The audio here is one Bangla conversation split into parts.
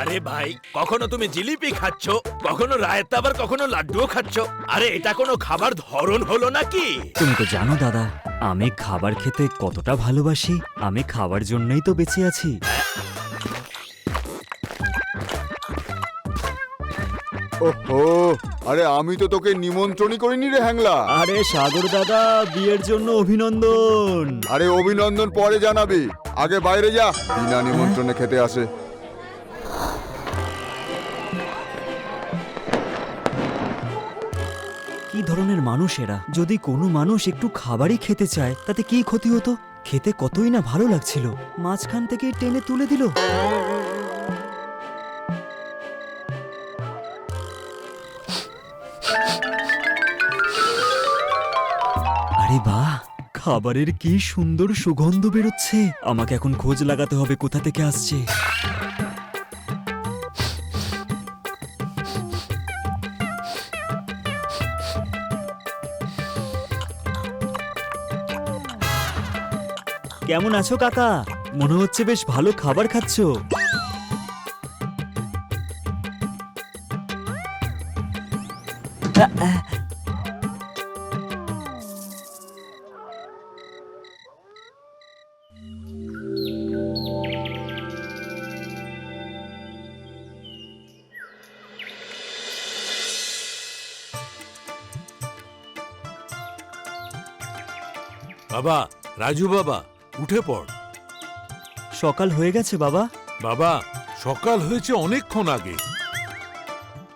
আরে ভাই, কখনো তুমি জিলিপি খাচ্ছ, কখনো রায়তা, আবার কখনো লাড্ডুও খাচ্ছ। আরে এটা কোনো খাবার ধরন হলো নাকি? তুমি তো জানো দাদা, আমি খাবার খেতে কতটা ভালোবাসি। আমি খাবার জন্যই তো বেঁচে আছি। ওহো, আরে আমি তো তোকে নিমন্ত্রণই করিনি রে হ্যাংলা। আরে সাগর দাদা, বিয়ের জন্য অভিনন্দন। আরে অভিনন্দন পরে জানাবি, আগে বাইরে যা। বিনা নিমন্ত্রণে খেতে আসে। কি ধরনের মানুষ এরা? যদি কোনো মানুষ একটু খাবারই খেতে চায় তাতে কি ক্ষতি হতো? খেতে কতই না ভালো লাগছিল, মাঝখান থেকে টেনে তুলে দিল। আরে বাহ, খাবারের কি সুন্দর সুগন্ধ বেরোচ্ছে। আমাকে এখন খোঁজ লাগাতে হবে কোথা থেকে আসছে। কেমন আছো কাকা? মনে হচ্ছে বেশ ভালো খাবার খাচ্ছো। বাবা, রাজু বাবা, উঠে পড়। সকাল হয়ে গেছে বাবা। বাবা, সকাল হয়েছে অনেকক্ষণ আগে।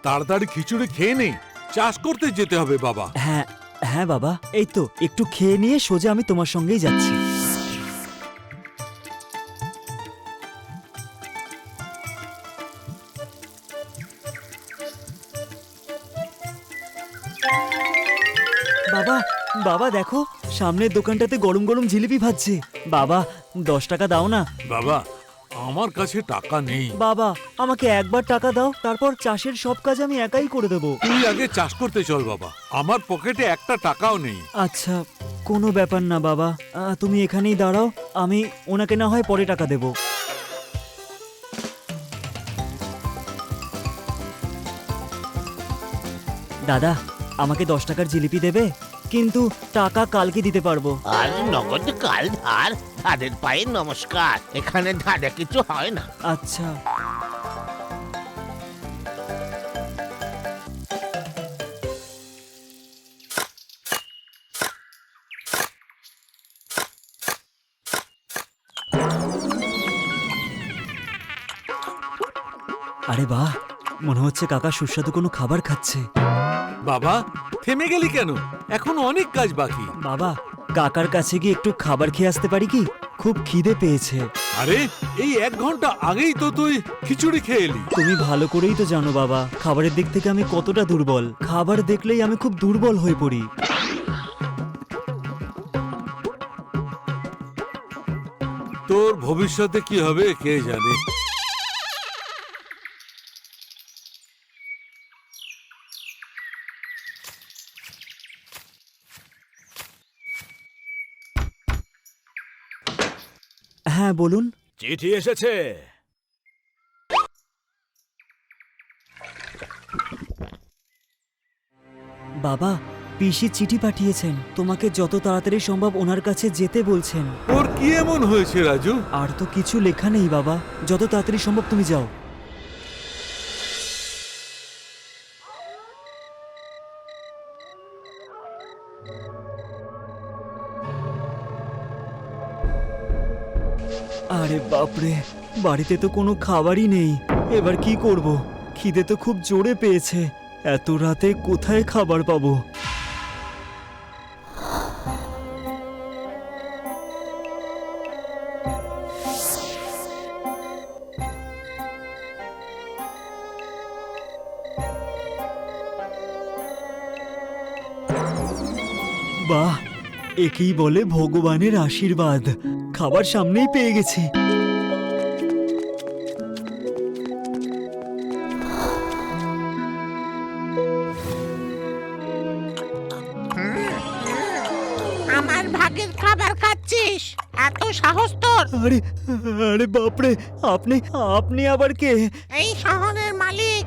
তাড়াতাড়ি খিচুড়ি খেয়ে নে, চাষ করতে যেতে হবে বাবা। হ্যাঁ হ্যাঁ বাবা, এই তো একটু খেয়ে নিয়ে সোজা আমি তোমার সঙ্গেই যাচ্ছি। বাবা, বাবা দেখো, সামনের দোকানটাতে গরম গরম জিলিপি ভাজছে। বাবা, 10 টাকা দাও না। বাবা, আমার কাছে টাকা নেই। বাবা, আমাকে একবার টাকা দাও, তারপর চাষের সব কাজ আমি একাই করে দেবো। তুই আগে চাষ করতে চল বাবা, আমার পকেটে একটা টাকাও নেই। আচ্ছা, কোনো ব্যাপার না বাবা, তুমি এখানেই দাঁড়াও, আমি ওনাকে না হয় পরে টাকা দেব। দাদা, আমাকে 10 টাকার জিলিপি দেবে? কিন্তু টাকা কালকে দিতে পারবো। আর নগদ কাল ধার, ধারের পায়ে নমস্কার। এখানে ধারে কিছু হয় না। আচ্ছা। আরে বাহ, মনে হচ্ছে কাকা সুস্বাদু কোনো খাবার খাচ্ছে। বাবা, থেমে গেলি কেন? এখন অনেক কাজ বাকি। বাবা, কাকার কাছে গিয়ে একটু খাবার খেয়ে আসতে পারি কি? খুব খিদে পেয়েছে। আরে, এই 1 ঘন্টা আগেই তো তুই খিচুড়ি খেয়ে এলি। তুমি ভালো করেই তো জানো বাবা, খাবারের দিক থেকে আমি কতটা দুর্বল। খাবার দেখলেই আমি খুব দুর্বল হয়ে পড়ি। তোর ভবিষ্যতে কি হবে কে জানে। হ্যাঁ বলুন। চিঠি এসেছে। বাবা, পিসি চিঠি পাঠিয়েছেন, তোমাকে যত তাড়াতাড়ি সম্ভব ওনার কাছে যেতে বলছেন। ওর কি এমন হয়েছে রাজু? আর তো কিছু লেখা নেই বাবা, যত তাড়াতাড়ি সম্ভব তুমি যাও। আরে বাপরে, বাড়িতে তো কোনো খাবারই নেই। এবার কি করব? খিদে তো খুব জোরে পেয়েছে। এত রাতে কোথায় খাবার পাবো? বাহ, একেই বলে ভগবানের আশীর্বাদ। খাবার সামনেই পেয়ে গেছি। আমার ভাগের খাবার খাচ্ছিস? এত সাহস তোর? আরে আরে বাপরে, আপনি আপনি আবার কে? এই শহরের মালিক।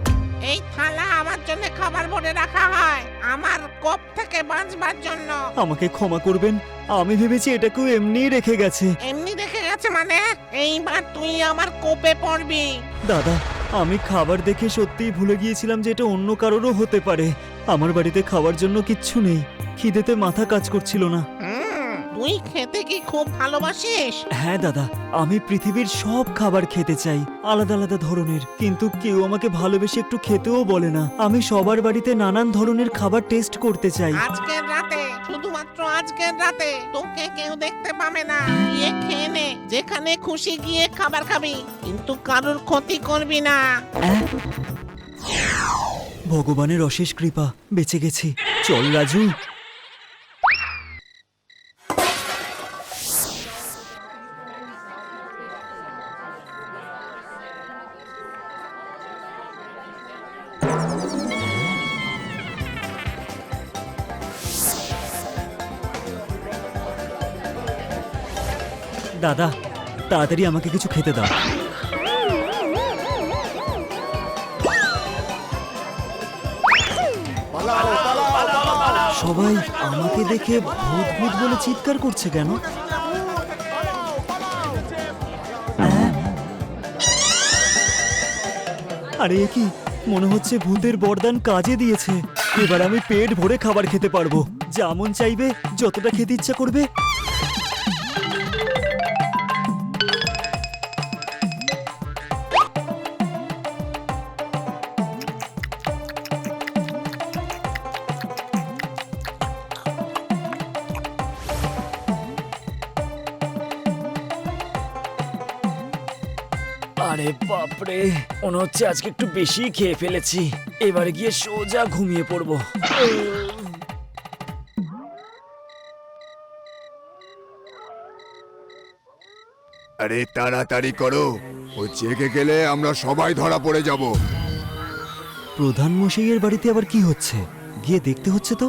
এই থালা আমার জন্য খাবার ভরে রাখা হয় আমার কোপ থেকে বাঁচবার জন্য। আমাকে ক্ষমা করবেন, আমি ভেবেছি এটাকেও এমনিই রেখে গেছে। এমনি দেখে গেছে মানে? এইবার তুই আমার কোপে পড়বি। দাদা, আমি খাবার দেখে সত্যিই ভুলে গিয়েছিলাম যে এটা অন্য কারোরও হতে পারে। আমার বাড়িতে খাওয়ার জন্য কিচ্ছু নেই, খিদেতে মাথা কাজ করছিল না। তুই খেতে কি খুব ভালোবাসিস? হ্যাঁ দাদা, আমি পৃথিবীর সব খাবার খেতে চাই, আলাদা আলাদা ধরনের, কিন্তু কেউ আমাকে ভালোবেসে একটু খেতেও বলে না। আমি সবার বাড়িতে নানান ধরনের খাবার টেস্ট করতে চাই। আজকের রাতে, শুধুমাত্র আজকের রাতে তোকে কেউ দেখতে পাবে না। গিয়ে খেয়ে নে, যেখানে খুশি গিয়ে খাবার খাবি, কিন্তু কারোর ক্ষতি করবি না। ভগবানের অশেষ কৃপা, বেঁচে গেছি। চল রাজু। দাদা, তাড়াতাড়ি আমাকে কিছু খেতে দাও। সবাই আমাকে দেখে ভূত ভূত বলে চিৎকার করছে কেন? আরে এ কি, মনে হচ্ছে ভূতের বরদান কাজে দিয়েছে। এবার আমি পেট ভরে খাবার খেতে পারবো, যেমন চাইবে, যতটা খেতে ইচ্ছা করবে। আরে বাপরে, মনে হচ্ছে আজকে একটু বেশি খেয়ে ফেলেছি। এবারে গিয়ে সোজা ঘুমিয়ে পড়বো। আরে তাড়াতাড়ি করো, ও জেগে গেলে আমরা সবাই ধরা পড়ে যাব। প্রধান মশাইয়ের বাড়িতে আবার কি হচ্ছে? গিয়ে দেখতে হচ্ছে তো।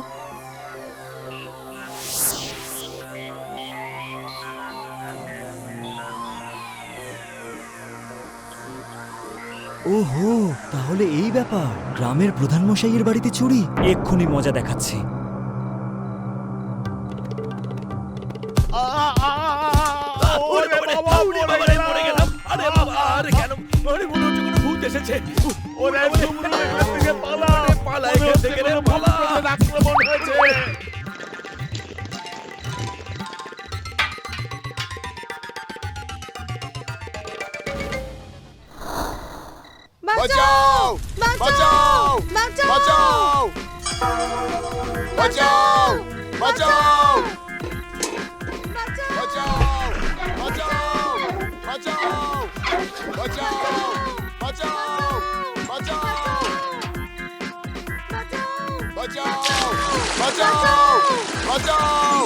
ওহো, তাহলে এই ব্যাপার। গ্রামের প্রধান মশাইয়ের বাড়িতে চুরি, এক্ষুনি মজা দেখাচ্ছি। ওরে বাবা, ওরে বাবা রে, মরে গেলাম। আরে বাবা, আরে কেন? আরে মনে হচ্ছে কোনো ভূত এসেছে। ওরে ঝুমরু, এখান থেকে পালা। পালা এখান থেকে রে, পালা। আক্রমণ হয়েছে। বাঁচাও! বাঁচাও! বাঁচাও! বাঁচাও! বাঁচাও! বাঁচাও! বাঁচাও! বাঁচাও! বাঁচাও! বাঁচাও! বাঁচাও! বাঁচাও!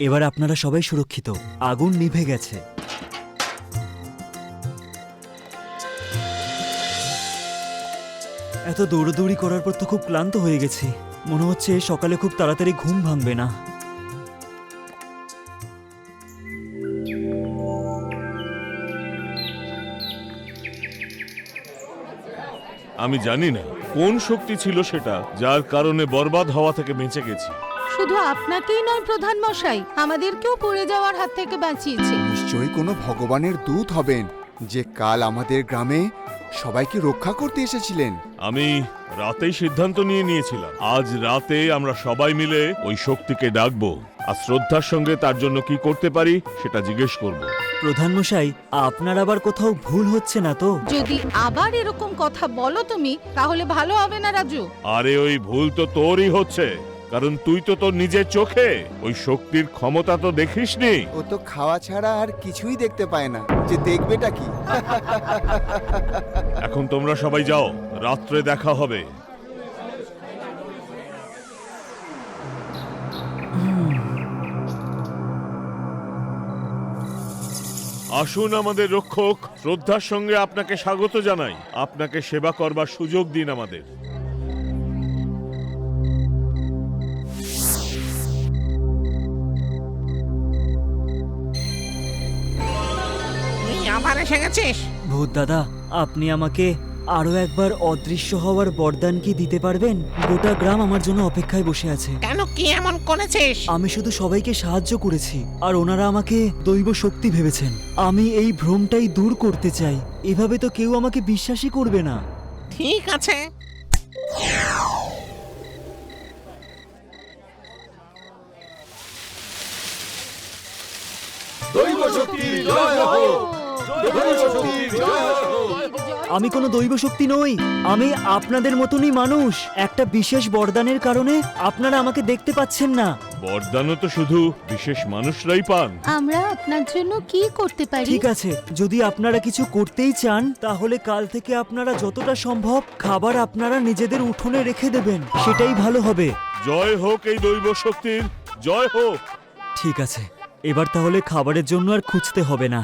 এবার আপনারা সবাই সুরক্ষিত, আগুন নিভে গেছে। এত দৌড়াদৌড়ি করার পর তো খুব ক্লান্ত হয়ে গেছি। মনে হচ্ছে সকালে খুব তাড়াতাড়ি ঘুম ভাঙবে না। আমি জানি না কোন শক্তি ছিল সেটা, যার কারণে বরবাদ হওয়া থেকে বেঁচে গেছি। শুধু আপনাকেই নয় প্রধান মশাই, আমাদেরকেও পড়ে যাওয়ার হাত থেকে বাঁচিয়েছে। নিশ্চয়ই কোনো ভগবানের দূত হবেন, যে কাল আমাদের গ্রামে সবাইকে রক্ষা করতে এসেছিলেন। আমি রাতেই সিদ্ধান্ত নিয়েছিলাম, আজ রাতে আমরা সবাই মিলে ওই শক্তিকে ডাকবো আর শ্রদ্ধার সঙ্গে তার জন্য কি করতে পারি সেটা জিজ্ঞেস করব। প্রধান মশাই, আপনার আবার কোথাও ভুল হচ্ছে না তো? যদি আবার এরকম কথা বলো তুমি, তাহলে ভালো হবে না রাজু। আরে ওই ভুল তো তোরই হচ্ছে, কারণ তুই তো তোর নিজের চোখে ওই শক্তির ক্ষমতা তো দেখিসনি। ও তো খাওয়া ছাড়া আর কিছুই দেখতে পায় না, যে দেখবেটা কি? এখন তোমরা সবাই যাও, রাত্রে দেখা হবে। আসুন আমাদের রক্ষক, শ্রদ্ধার সঙ্গে আপনাকে স্বাগত জানাই। আপনাকে সেবা করবার সুযোগ দিন আমাদের। আবার এসে গেছিস? ভূত দাদা, আপনি আমাকে আরো একবার অদৃশ্য হওয়ার বরদান কি দিতে পারবেন? গোটা গ্রাম আমার জন্য অপেক্ষায় বসে আছে। কেন, কি এমন করেছিস? আমি শুধু সবাইকে সাহায্য করেছি, আর ওনারা আমাকে দৈব শক্তি ভেবেছেন। আমি এই ভ্রমটাই দূর করতে চাই। এভাবে তো কেউ আমাকে বিশ্বাসই করবে না। ঠিক আছে, আমি কোনো দৈব শক্তি নই, আমি আপনাদের মতনই মানুষ। একটা বিশেষ বরদানের কারণে আপনারা আমাকে দেখতে পাচ্ছেন না। বরদানও তো শুধু বিশেষ মানুষরাই পান। আমরা আপনার জন্য কি করতে পারি? ঠিক আছে, যদি আপনারা কিছু করতেই চান তাহলে কাল থেকে আপনারা যতটা সম্ভব খাবার আপনারা নিজেদের উঠোনে রেখে দেবেন, সেটাই ভালো হবে। জয় হোক এই দৈব শক্তির, জয় হোক। ঠিক আছে, এবার তাহলে খাবারের জন্য আর খুঁজতে হবে না।